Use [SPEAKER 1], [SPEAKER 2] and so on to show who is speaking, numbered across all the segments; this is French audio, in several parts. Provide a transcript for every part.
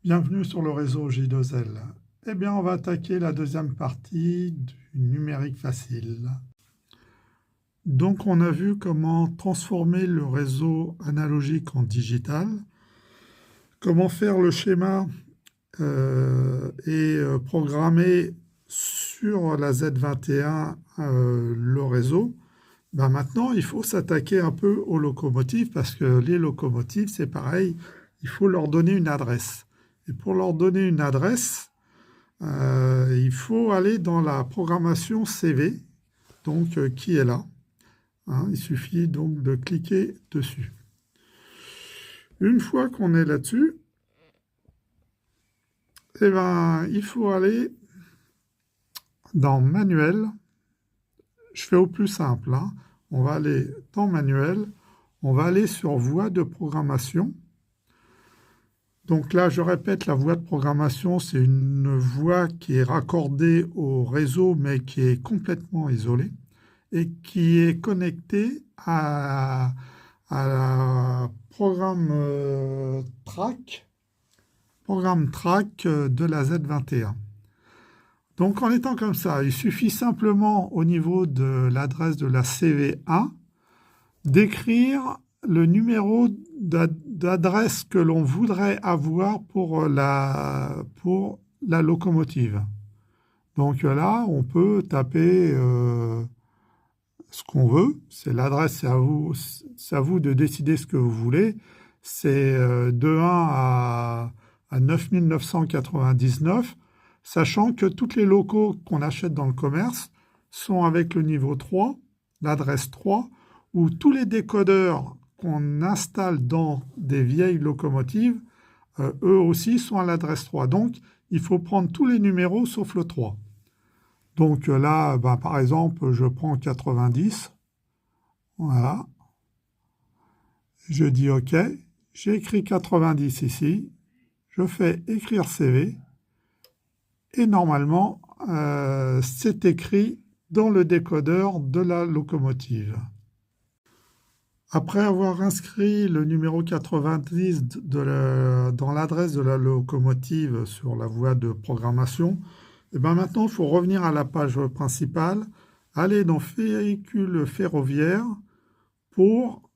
[SPEAKER 1] Bienvenue sur le réseau J2L. Eh bien, on va attaquer la deuxième partie du numérique facile. Donc, on a vu comment transformer le réseau analogique en digital, comment faire le schéma et programmer sur la Z21 le réseau. Ben maintenant, il faut s'attaquer un peu aux locomotives parce que les locomotives, c'est pareil, il faut leur donner une adresse. Et pour leur donner une adresse, il faut aller dans la programmation CV, donc qui est là. Hein, il suffit donc de cliquer dessus. Une fois qu'on est là-dessus, eh ben, il faut aller dans Manuel. Je fais au plus simple. Hein. On va aller dans Manuel. On va aller sur Voie de programmation. Donc là, je répète, la voie de programmation, c'est une voie qui est raccordée au réseau, mais qui est complètement isolée et qui est connectée à la programme track de la Z21. Donc en étant comme ça, il suffit simplement au niveau de l'adresse de la CV1 d'écrire le numéro d'adresse que l'on voudrait avoir pour la locomotive. Donc là, on peut taper ce qu'on veut. C'est l'adresse, c'est à vous de décider ce que vous voulez. C'est de 1 à 9999, sachant que toutes les locaux qu'on achète dans le commerce sont avec le niveau 3, l'adresse 3, où tous les décodeurs qu'on installe dans des vieilles locomotives, eux aussi sont à l'adresse 3. Donc, il faut prendre tous les numéros sauf le 3. Donc là, ben, par exemple, je prends 90. Voilà. Je dis OK. J'ai écrit 90 ici. Je fais écrire CV. Et normalement, c'est écrit dans le décodeur de la locomotive. Après avoir inscrit le numéro 90 dans l'adresse de la locomotive sur la voie de programmation, et bien maintenant, il faut revenir à la page principale, aller dans véhicules ferroviaires pour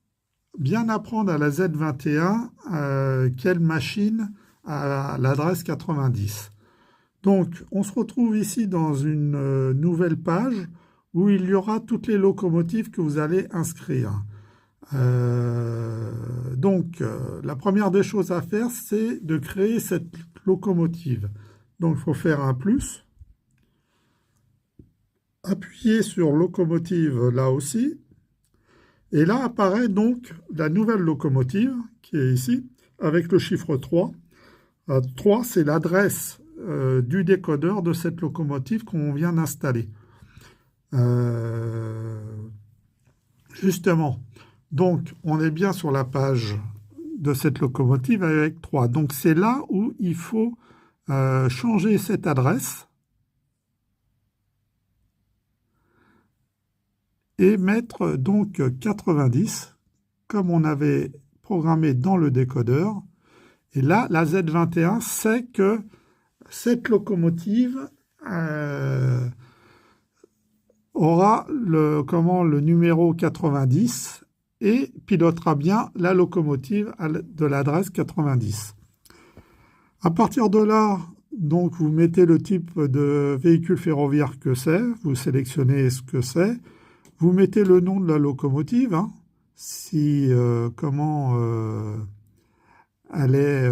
[SPEAKER 1] bien apprendre à la Z21 quelle machine a l'adresse 90. Donc, on se retrouve ici dans une nouvelle page où il y aura toutes les locomotives que vous allez inscrire. La première des choses à faire, c'est de créer cette locomotive. Donc, il faut faire un plus. Appuyer sur locomotive là aussi. Et là apparaît donc la nouvelle locomotive qui est ici avec le chiffre 3. 3, c'est l'adresse du décodeur de cette locomotive qu'on vient d'installer. Justement. Donc, on est bien sur la page de cette locomotive avec 3. Donc, c'est là où il faut changer cette adresse et mettre donc 90, comme on avait programmé dans le décodeur. Et là, la Z21 sait que cette locomotive aura le numéro 90 et pilotera bien la locomotive de l'adresse 90. À partir de là, donc, vous mettez le type de véhicule ferroviaire que c'est, vous sélectionnez ce que c'est, vous mettez le nom de la locomotive, hein, si elle est,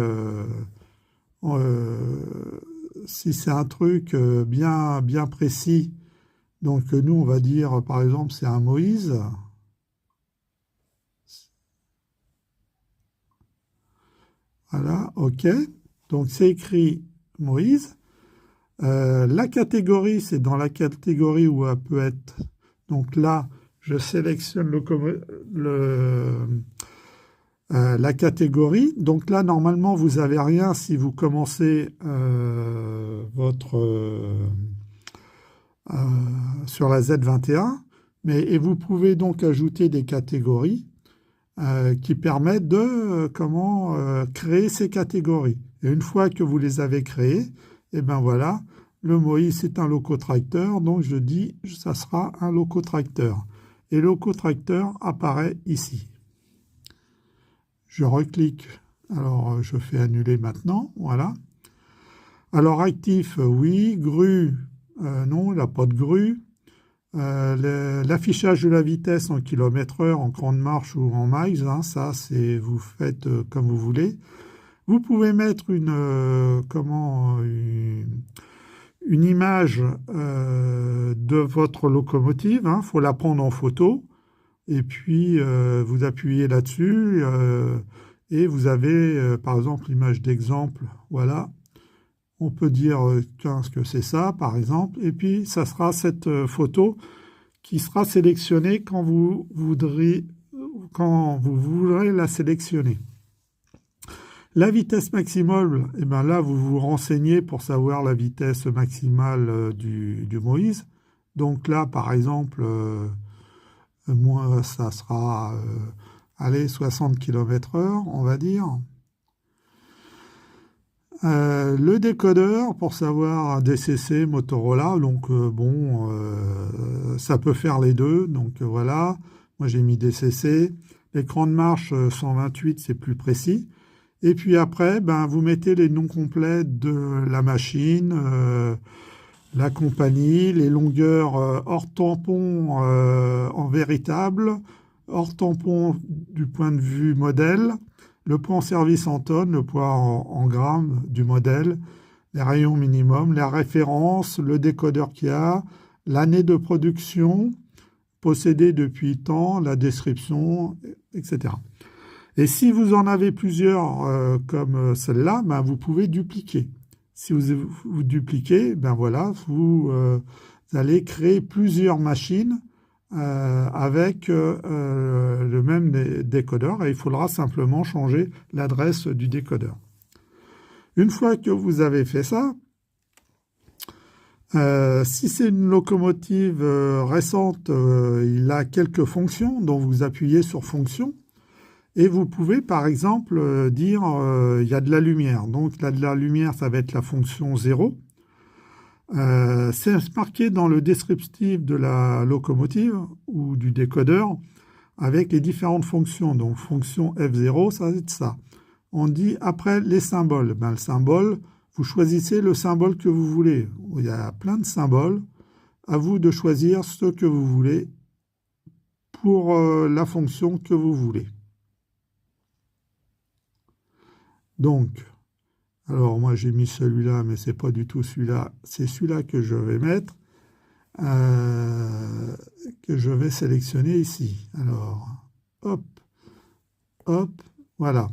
[SPEAKER 1] si c'est un truc bien précis. Donc nous, on va dire, par exemple, c'est un Moïse. Voilà, OK. Donc, c'est écrit Moïse. La catégorie, c'est dans la catégorie où elle peut être. Donc là, je sélectionne la catégorie. Donc là, normalement, vous n'avez rien si vous commencez sur la Z21. Et vous pouvez donc ajouter des catégories qui permettent de créer ces catégories. Et une fois que vous les avez créés, et ben voilà, le Moïse c'est un locotracteur, donc je dis ça sera un locotracteur. Et le locotracteur apparaît ici. Je reclique, alors je fais annuler maintenant, voilà. Alors actif, oui, grue, non, il n'a pas de grue. L'affichage de la vitesse en km/h, en grande marche ou en miles, hein, ça c'est vous faites comme vous voulez. Vous pouvez mettre une image de votre locomotive, hein, faut la prendre en photo, et puis vous appuyez là-dessus, et vous avez par exemple l'image d'exemple, voilà. On peut dire que c'est ça, par exemple, et puis ça sera cette photo qui sera sélectionnée quand vous voudrez la sélectionner. La vitesse maximale, eh ben là, vous vous renseignez pour savoir la vitesse maximale du Moïse. Donc là, par exemple, moi, ça sera, allez, 60 km/h, on va dire. Le décodeur, pour savoir un DCC Motorola, donc ça peut faire les deux, donc voilà, moi j'ai mis DCC, l'écran de marche 128, c'est plus précis, et puis après, ben, vous mettez les noms complets de la machine, la compagnie, les longueurs hors tampon en véritable, hors tampon du point de vue modèle, le poids en service en tonnes, le poids en grammes du modèle, les rayons minimum, la référence, le décodeur qu'il y a, l'année de production, possédée depuis temps, la description, etc. Et si vous en avez plusieurs comme celle-là, ben vous pouvez dupliquer. Si vous dupliquez, ben voilà, vous allez créer plusieurs machines avec le même décodeur, et il faudra simplement changer l'adresse du décodeur. Une fois que vous avez fait ça, si c'est une locomotive récente, il a quelques fonctions, dont vous appuyez sur fonction, et vous pouvez par exemple dire il y a de la lumière. Donc là, de la lumière, ça va être la fonction 0. C'est marqué dans le descriptif de la locomotive ou du décodeur avec les différentes fonctions. Donc fonction F0, ça va être ça. On dit après les symboles. Ben, le symbole, vous choisissez le symbole que vous voulez. Il y a plein de symboles. À vous de choisir ce que vous voulez pour la fonction que vous voulez. Donc, alors moi j'ai mis celui-là, mais c'est pas du tout celui-là. C'est celui-là que je vais mettre, que je vais sélectionner ici. Alors, hop, hop, voilà.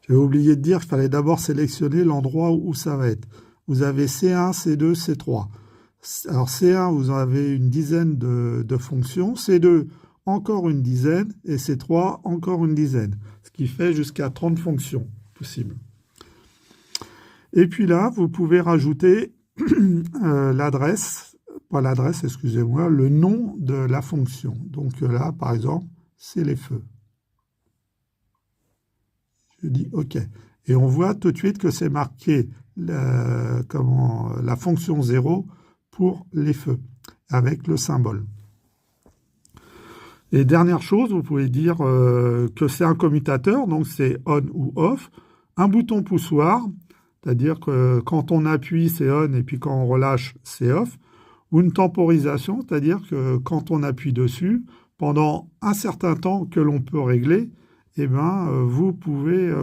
[SPEAKER 1] J'avais oublié de dire qu'il fallait d'abord sélectionner l'endroit où ça va être. Vous avez C1, C2, C3. Alors C1, vous avez une dizaine de fonctions. C2, encore une dizaine. Et C3, encore une dizaine. Ce qui fait jusqu'à 30 fonctions possibles. Et puis là, vous pouvez rajouter l'adresse, pas l'adresse, excusez-moi, le nom de la fonction. Donc là, par exemple, c'est les feux. Je dis OK. Et on voit tout de suite que c'est marqué la fonction 0 pour les feux, avec le symbole. Et dernière chose, vous pouvez dire que c'est un commutateur, donc c'est on ou off, un bouton poussoir, c'est-à-dire que quand on appuie, c'est on, et puis quand on relâche, c'est off, ou une temporisation, c'est-à-dire que quand on appuie dessus, pendant un certain temps que l'on peut régler, eh ben, vous pouvez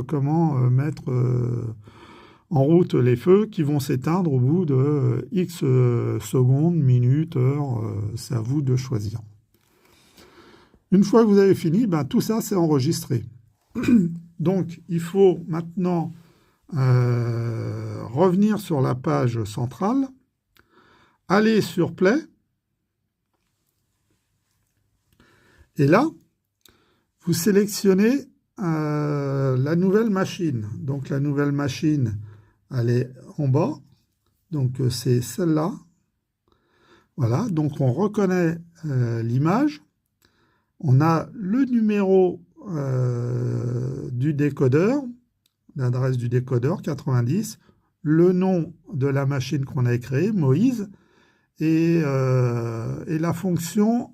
[SPEAKER 1] mettre en route les feux qui vont s'éteindre au bout de X secondes, minutes, heures, c'est à vous de choisir. Une fois que vous avez fini, ben, tout ça c'est enregistré. Donc il faut maintenant revenir sur la page centrale, aller sur Play, et là, vous sélectionnez la nouvelle machine. Donc la nouvelle machine, elle est en bas, donc c'est celle-là. Voilà, donc on reconnaît l'image, on a le numéro du décodeur, l'adresse du décodeur 90, le nom de la machine qu'on a créée, Moïse, et la fonction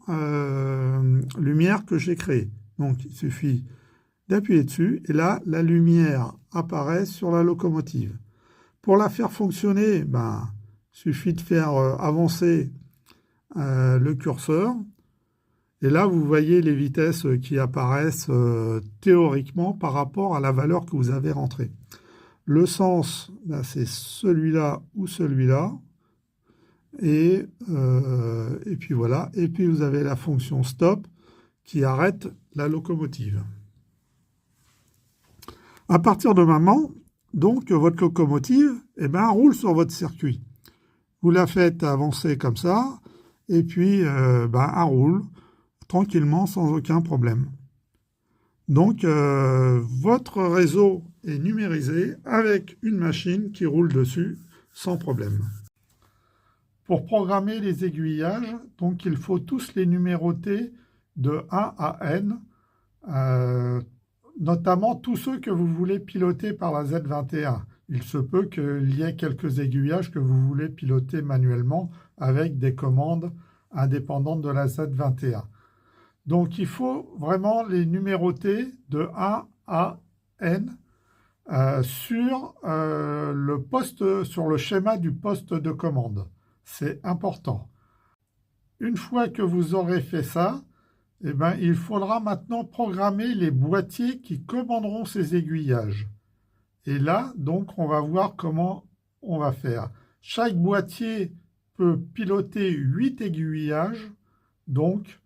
[SPEAKER 1] lumière que j'ai créée. Donc il suffit d'appuyer dessus et là la lumière apparaît sur la locomotive. Pour la faire fonctionner, il suffit de faire avancer le curseur et là vous voyez les vitesses qui apparaissent théoriquement par rapport à la valeur que vous avez rentrée. Le sens, c'est celui-là ou celui-là. Et puis voilà. Et puis vous avez la fonction stop qui arrête la locomotive. À partir de maintenant, donc votre locomotive roule sur votre circuit. Vous la faites avancer comme ça et puis elle roule tranquillement sans aucun problème. Donc votre réseau est numérisé avec une machine qui roule dessus sans problème. Pour programmer les aiguillages, donc il faut tous les numéroter de 1 à n, notamment tous ceux que vous voulez piloter par la Z21. Il se peut qu'il y ait quelques aiguillages que vous voulez piloter manuellement avec des commandes indépendantes de la Z21. Donc il faut vraiment les numéroter de 1 à n sur le schéma du poste de commande. C'est important. Une fois que vous aurez fait ça, il faudra maintenant programmer les boîtiers qui commanderont ces aiguillages. Et là, donc, on va voir comment on va faire. Chaque boîtier peut piloter 8 aiguillages. Donc,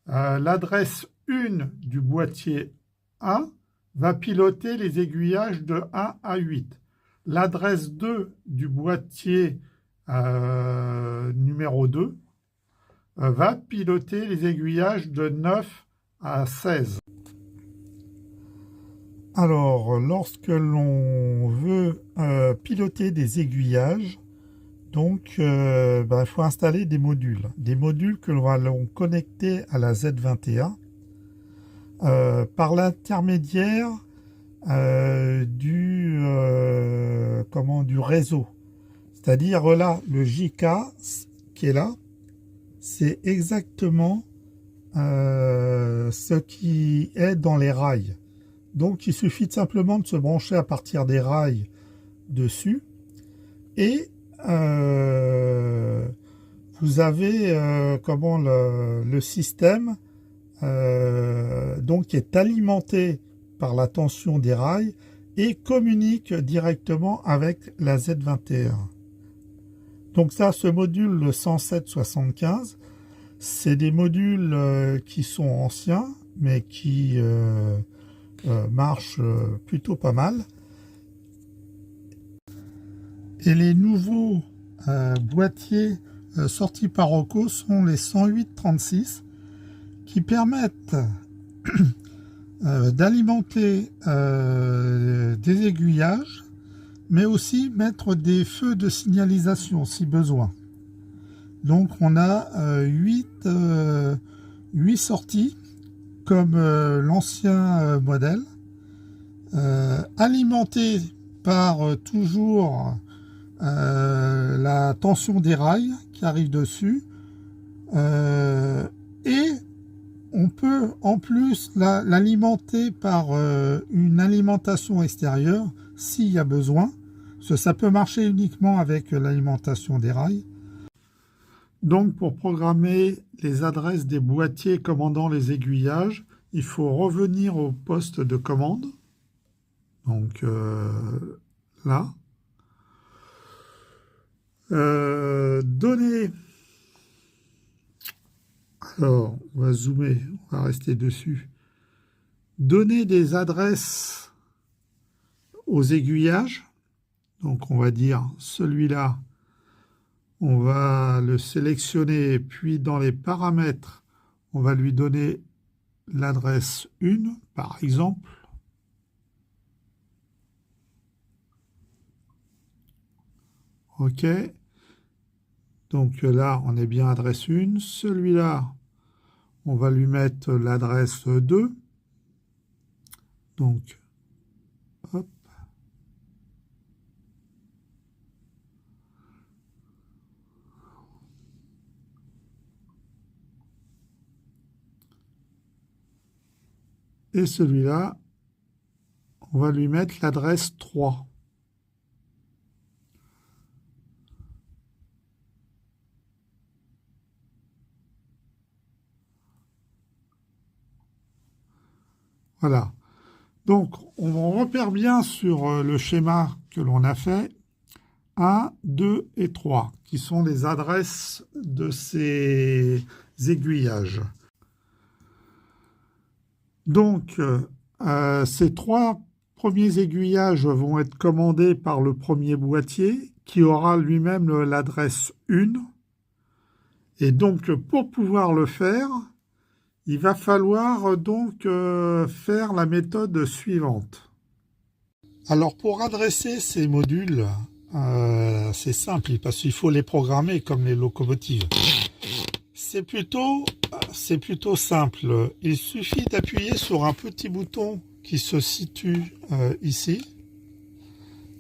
[SPEAKER 1] l'adresse 1 du boîtier 1 va piloter les aiguillages de 1 à 8. L'adresse 2 du boîtier numéro 2 va piloter les aiguillages de 9 à 16. Alors, lorsque l'on veut piloter des aiguillages, donc il faut installer des modules que l'on va connecter à la Z21 par l'intermédiaire du réseau. C'est-à-dire là, le JK qui est là, c'est exactement ce qui est dans les rails. Donc il suffit simplement de se brancher à partir des rails dessus et vous avez le système donc qui est alimenté par la tension des rails et communique directement avec la Z21. Donc ça, ce module, le 10775, c'est des modules qui sont anciens, mais qui marchent plutôt pas mal. Et les nouveaux boîtiers sortis par Roku sont les 10836 qui permettent d'alimenter des aiguillages, mais aussi mettre des feux de signalisation si besoin. Donc on a 8 sorties comme l'ancien modèle, alimentées par toujours la tension des rails qui arrive dessus, et on peut en plus l'alimenter par une alimentation extérieure s'il y a besoin. Ça peut marcher uniquement avec l'alimentation des rails. Donc pour programmer les adresses des boîtiers commandant les aiguillages, il faut revenir au poste de commande. Donc là. Donner. Alors, on va zoomer, on va rester dessus. Donner des adresses aux aiguillages. Donc on va dire celui-là, on va le sélectionner, puis dans les paramètres, on va lui donner l'adresse 1, par exemple. OK. Donc là, on est bien adresse 1. Celui-là, on va lui mettre l'adresse 2. Donc, hop. Et celui-là, on va lui mettre l'adresse 3. Voilà. Donc, on repère bien sur le schéma que l'on a fait 1, 2 et 3, qui sont les adresses de ces aiguillages. Donc, ces 3 premiers aiguillages vont être commandés par le premier boîtier, qui aura lui-même l'adresse 1. Et donc, pour pouvoir le faire, il va falloir donc faire la méthode suivante. Alors, pour adresser ces modules, c'est simple, parce qu'il faut les programmer comme les locomotives. C'est plutôt simple. Il suffit d'appuyer sur un petit bouton qui se situe ici.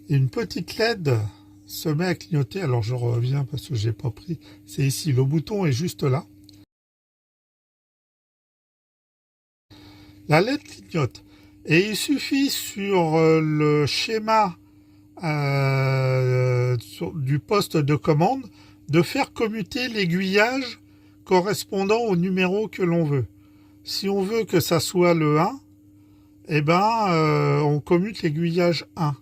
[SPEAKER 1] Et une petite LED se met à clignoter. Alors, je reviens parce que j'ai pas pris. C'est ici, le bouton est juste là. La LED clignote. Et il suffit sur le schéma du poste de commande de faire commuter l'aiguillage correspondant au numéro que l'on veut. Si on veut que ça soit le 1, eh ben, on commute l'aiguillage 1.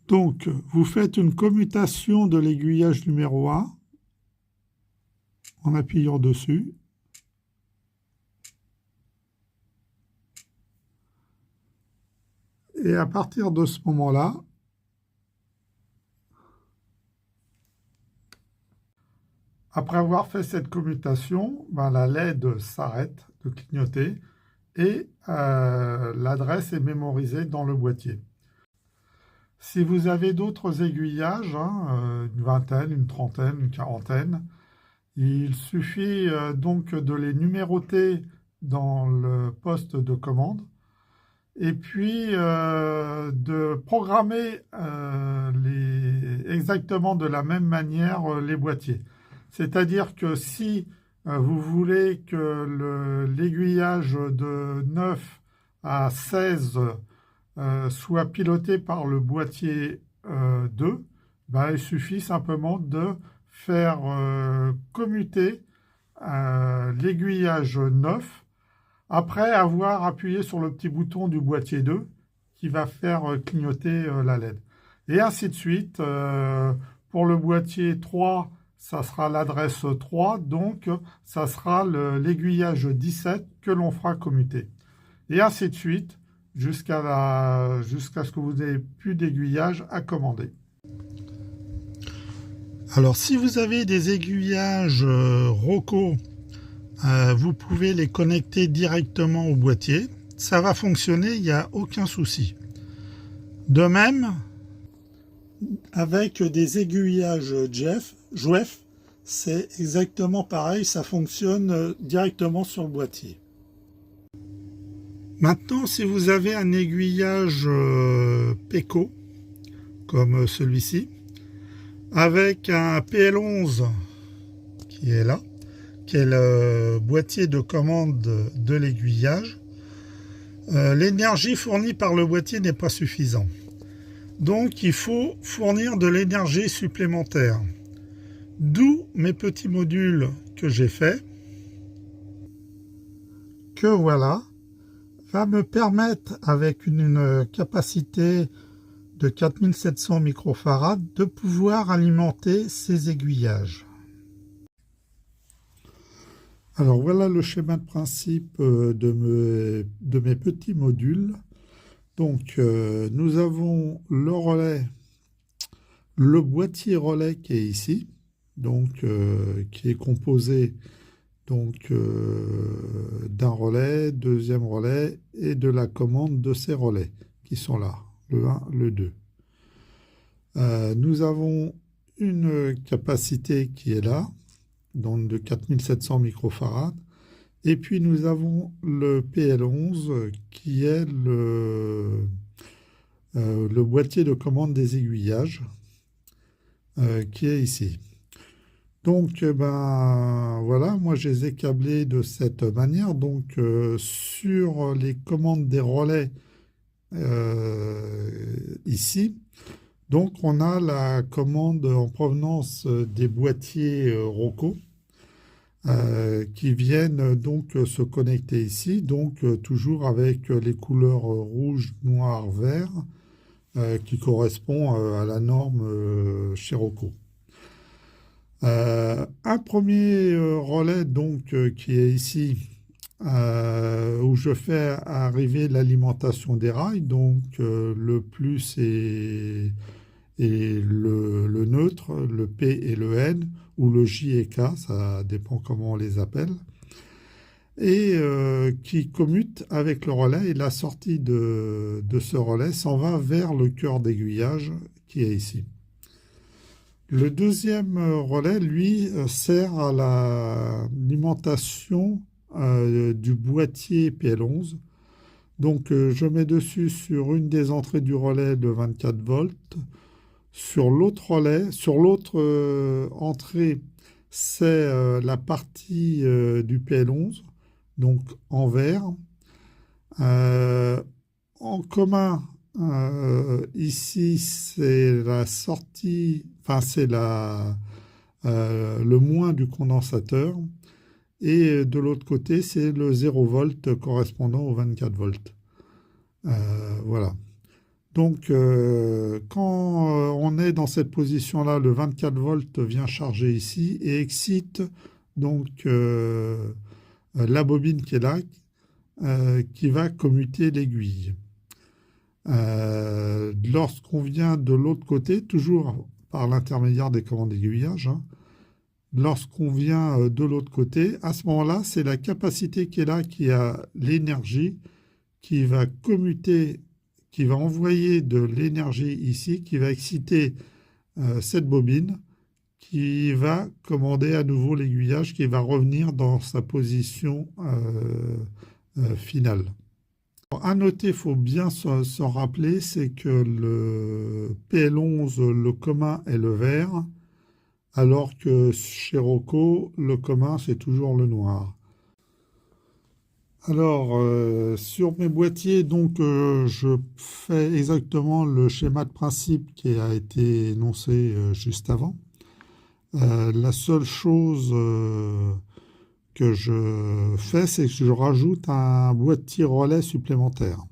[SPEAKER 1] Donc, vous faites une commutation de l'aiguillage numéro 1 en appuyant dessus. Et à partir de ce moment-là, après avoir fait cette commutation, ben, la LED s'arrête de clignoter et l'adresse est mémorisée dans le boîtier. Si vous avez d'autres aiguillages, une vingtaine, une trentaine, une quarantaine, il suffit donc de les numéroter dans le poste de commande et puis de programmer exactement de la même manière les boîtiers. C'est-à-dire que si vous voulez que l'aiguillage de 9 à 16 soit piloté par le boîtier 2, ben, il suffit simplement de faire commuter l'aiguillage 9 après avoir appuyé sur le petit bouton du boîtier 2 qui va faire clignoter la LED. Et ainsi de suite. Pour le boîtier 3, ça sera l'adresse 3, donc ça sera l'aiguillage 17 que l'on fera commuter. Et ainsi de suite, jusqu'à ce que vous n'ayez plus d'aiguillage à commander. Alors, si vous avez des aiguillages Roco, vous pouvez les connecter directement au boîtier. Ça va fonctionner, il n'y a aucun souci. De même, avec des aiguillages Jouef, c'est exactement pareil, ça fonctionne directement sur le boîtier. Maintenant, si vous avez un aiguillage Peco, comme celui-ci, avec un PL11 qui est là, qui est le boîtier de commande de l'aiguillage, l'énergie fournie par le boîtier n'est pas suffisante. Donc, il faut fournir de l'énergie supplémentaire. D'où mes petits modules que j'ai faits, que voilà, va me permettre, avec une capacité de 4700 microfarads, de pouvoir alimenter ces aiguillages. Alors voilà le schéma de principe de mes petits modules. Donc nous avons le relais, le boîtier relais qui est ici, donc qui est composé donc d'un relais, deuxième relais et de la commande de ces relais qui sont là, le 1, le 2. Nous avons une capacité qui est là, donc de 4700 microfarads. Et puis nous avons le PL11 qui est le boîtier de commande des aiguillages qui est ici. Donc, ben voilà, moi je les ai câblés de cette manière. Donc, sur les commandes des relais ici, donc on a la commande en provenance des boîtiers Rocco qui viennent donc se connecter ici, donc toujours avec les couleurs rouge, noir, vert qui correspond à la norme chez Rocco. Un premier relais donc qui est ici où je fais arriver l'alimentation des rails, donc le plus et le neutre, le P et le N, ou le J et K, ça dépend comment on les appelle, et qui commute avec le relais, et la sortie de ce relais s'en va vers le cœur d'aiguillage qui est ici. Le deuxième relais, lui, sert à l'alimentation du boîtier PL11. Donc, je mets dessus sur une des entrées du relais de 24 volts. Sur l'autre relais, sur l'autre entrée, c'est la partie du PL11, donc en vert. Euh, En commun, ici, c'est la sortie, enfin, c'est le moins du condensateur. Et de l'autre côté, c'est le 0 volt correspondant au 24 volts. Voilà. Donc, quand on est dans cette position-là, le 24 volts vient charger ici et excite donc la bobine qui est là, qui va commuter l'aiguille. Lorsqu'on vient de l'autre côté, toujours par l'intermédiaire des commandes d'aiguillage, hein, lorsqu'on vient de l'autre côté, à ce moment-là, c'est la capacité qui est là qui a l'énergie qui va commuter, qui va envoyer de l'énergie ici, qui va exciter cette bobine, qui va commander à nouveau l'aiguillage, qui va revenir dans sa position finale. À noter, il faut bien s'en rappeler, c'est que le PL11, le commun est le vert, alors que chez Rocco, le commun, c'est toujours le noir. Alors, sur mes boîtiers, donc, je fais exactement le schéma de principe qui a été énoncé juste avant. La seule chose que je fais, c'est que je rajoute un boîtier relais supplémentaire.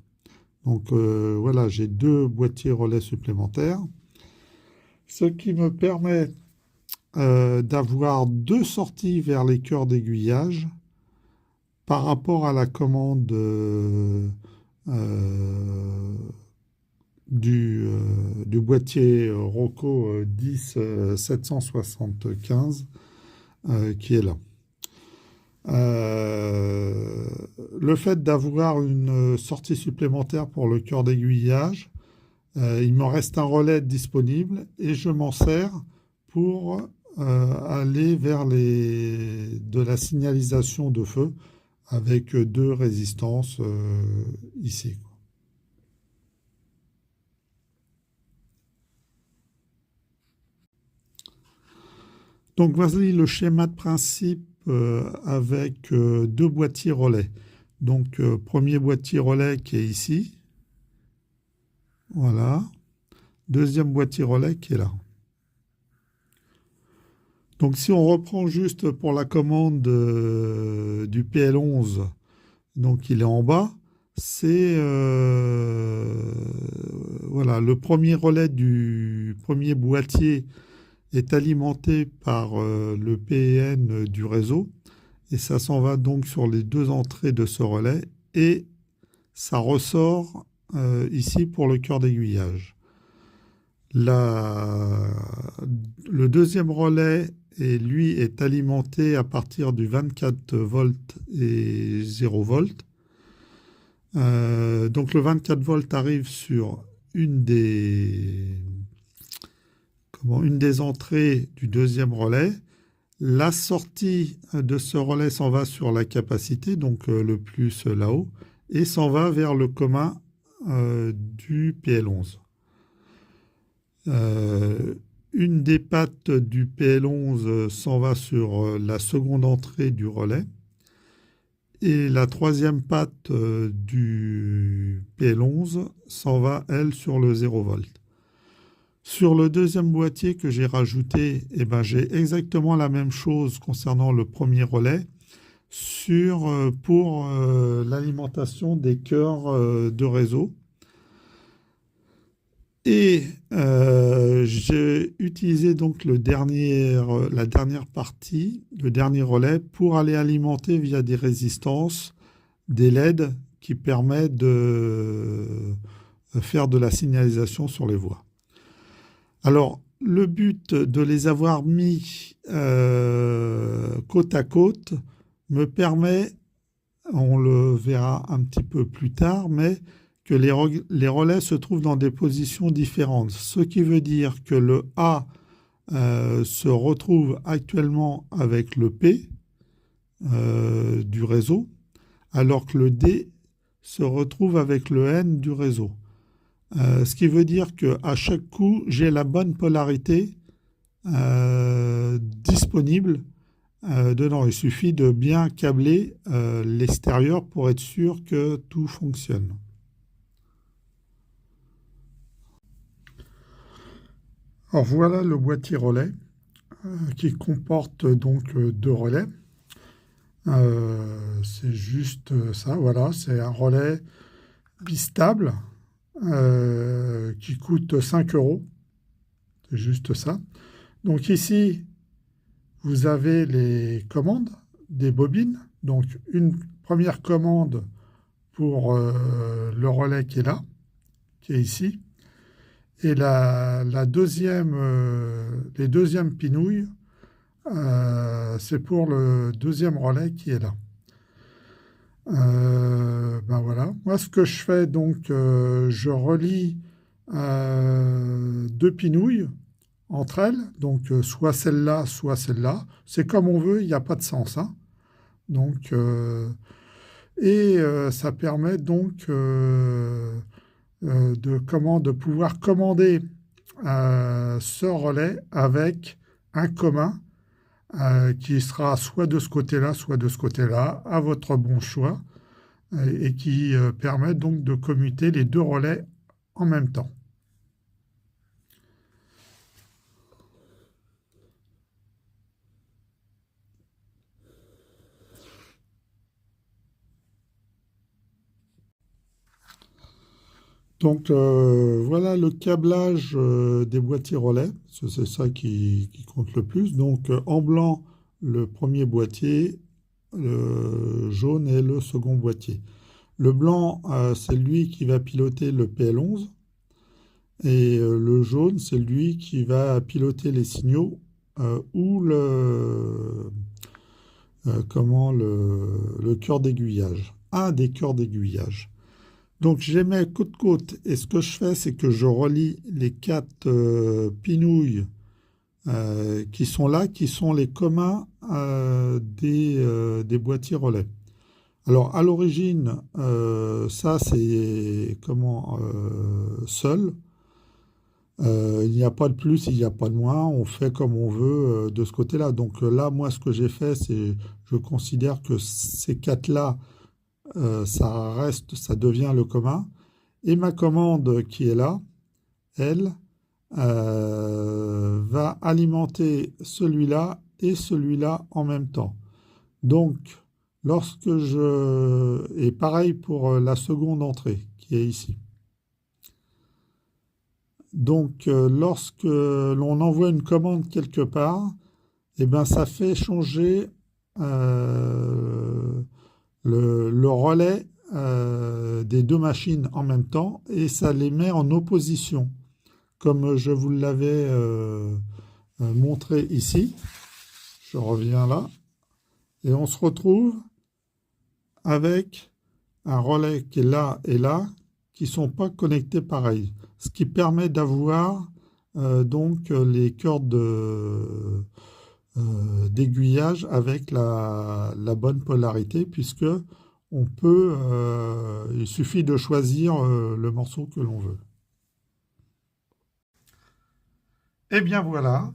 [SPEAKER 1] Donc voilà, j'ai deux boîtiers relais supplémentaires, ce qui me permet d'avoir deux sorties vers les cœurs d'aiguillage par rapport à la commande du boîtier Rocco 10 775 qui est là. Le fait d'avoir une sortie supplémentaire pour le cœur d'aiguillage, il me reste un relais disponible et je m'en sers pour aller vers de la signalisation de feu avec deux résistances ici. Donc voici le schéma de principe avec deux boîtiers relais. Donc premier boîtier relais qui est ici. Voilà. Deuxième boîtier relais qui est là. Donc si on reprend juste pour la commande du PL11, donc il est en bas, c'est voilà, le premier relais du premier boîtier est alimenté par le PN du réseau et ça s'en va donc sur les deux entrées de ce relais et ça ressort ici pour le cœur d'aiguillage. Le deuxième relais lui est alimenté à partir du 24 volts et 0 volts. Donc le 24 volts arrive sur une des entrées du deuxième relais. La sortie de ce relais s'en va sur la capacité, donc le plus là-haut, et s'en va vers le commun du PL11. une des pattes du PL11 s'en va sur la seconde entrée du relais et la troisième patte du PL11 s'en va, elle, sur le 0 volt. Sur le deuxième boîtier que j'ai rajouté, eh ben, j'ai exactement la même chose concernant le premier relais pour l'alimentation des cœurs de réseau. Et j'ai utilisé donc la dernière partie, le dernier relais, pour aller alimenter via des résistances des LED qui permettent de faire de la signalisation sur les voies. Alors, le but de les avoir mis côte à côte me permet, on le verra un petit peu plus tard, mais que les relais se trouvent dans des positions différentes. Ce qui veut dire que le A se retrouve actuellement avec le P du réseau, alors que le D se retrouve avec le N du réseau. Ce qui veut dire qu'à chaque coup, j'ai la bonne polarité disponible dedans. Il suffit de bien câbler l'extérieur pour être sûr que tout fonctionne. Alors voilà le boîtier relais qui comporte donc deux relais. C'est juste ça, voilà, c'est un relais bistable qui coûte 5 €. C'est juste ça. Donc ici, vous avez les commandes des bobines. Donc une première commande pour le relais qui est là, qui est ici. Et les deuxièmes pinouilles, c'est pour le deuxième relais qui est là. Ben voilà. Moi, ce que je fais, donc, je relie deux pinouilles entre elles, donc soit celle-là, soit celle-là. C'est comme on veut, il n'y a pas de sens, hein. Donc, ça permet donc de pouvoir commander ce relais avec un commun qui sera soit de ce côté-là, soit de ce côté-là, à votre bon choix, et qui permet donc de commuter les deux relais en même temps. Donc voilà le câblage des boîtiers relais, c'est ça qui compte le plus. Donc en blanc, le premier boîtier, le jaune est le second boîtier. Le blanc, c'est lui qui va piloter le PL11 et le jaune, c'est lui qui va piloter les signaux ou le cœur d'aiguillage, un des cœurs d'aiguillage. Donc je les mets côte à côte et ce que je fais, c'est que je relie les quatre pinouilles qui sont là, qui sont les communs des boîtiers relais. Alors à l'origine, ça c'est seul. Il n'y a pas de plus, il n'y a pas de moins, on fait comme on veut de ce côté-là. Donc là, moi, ce que j'ai fait, c'est je considère que ces quatre-là, ça devient le commun. Et ma commande qui est là, elle, va alimenter celui-là et celui-là en même temps. Donc, et pareil pour la seconde entrée qui est ici. Donc, lorsque l'on envoie une commande quelque part, eh ben, ça fait changer le relais des deux machines en même temps et ça les met en opposition, comme je vous l'avais montré ici. Je reviens là et on se retrouve avec un relais qui est là et là qui ne sont pas connectés pareil, ce qui permet d'avoir donc les cœurs d'aiguillage avec la bonne polarité, puisque il suffit de choisir le morceau que l'on veut. Eh bien voilà,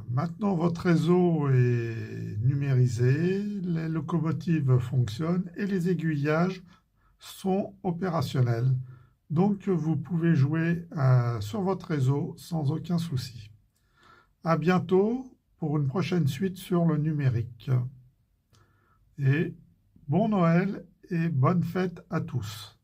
[SPEAKER 1] maintenant votre réseau est numérisé, les locomotives fonctionnent et les aiguillages sont opérationnels. Donc vous pouvez jouer sur votre réseau sans aucun souci. À bientôt pour une prochaine suite sur le numérique. Et bon Noël et bonne fête à tous.